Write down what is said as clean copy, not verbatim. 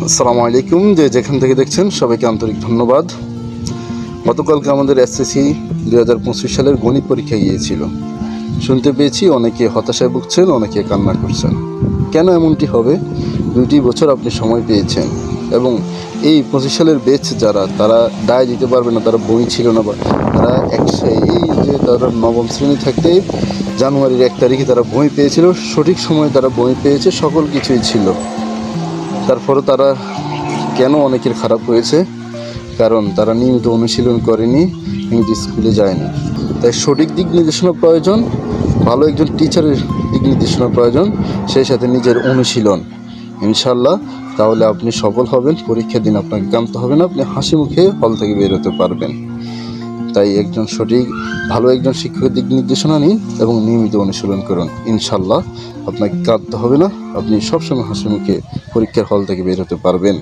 আসসালামু আলাইকুম। যেখান থেকে দেখছেন সবাইকে আন্তরিক ধন্যবাদ। গতকালকে আমাদের এসএসসি 2025 সালের গণিত পরীক্ষা গিয়েছিল। শুনতে পেয়েছি অনেকে হতাশায় ভুগছেন, অনেকে কান্না করছেন। কেন এমনটি হবে? 2টি বছর আপনি সময় পেয়েছেন এবং এই 25 সালের ব্যাচ যারা, তারা দায় দিতে পারবে না তারা বই ছিল না, বা তারা তারা নবম শ্রেণী থাকতে জানুয়ারির 1 তারিখে তারা বই পেয়েছিল, সঠিক সময়ে তারা বই পেয়েছে, সকল কিছুই ছিল। তারপরে তারা কেন অনেকের খারাপ হয়েছে? কারণ তারা নিয়মিত অনুশীলন করেনি, নিয়মিত স্কুলে যায়নি। তাই সঠিক দিক নির্দেশনা প্রয়োজন, ভালো একজন টিচারের দিক নির্দেশনা প্রয়োজন, সেই সাথে নিজের অনুশীলন। ইনশাল্লাহ তাহলে আপনি সফল হবেন। পরীক্ষার দিন আপনাকে কাঁদতে হবে না, আপনি হাসি মুখে হল থেকে বের হতে পারবেন। তাই ভালো একজন শিক্ষকের দিক নির্দেশনা নিন এবং নিয়মিত অনুশীলন করুন। ইনশাল্লাহ আপনাকে কাঁদতে হবে না, আপনি সবসময় হাসি মুখে পরীক্ষার হল থেকে বের হতে পারবেন।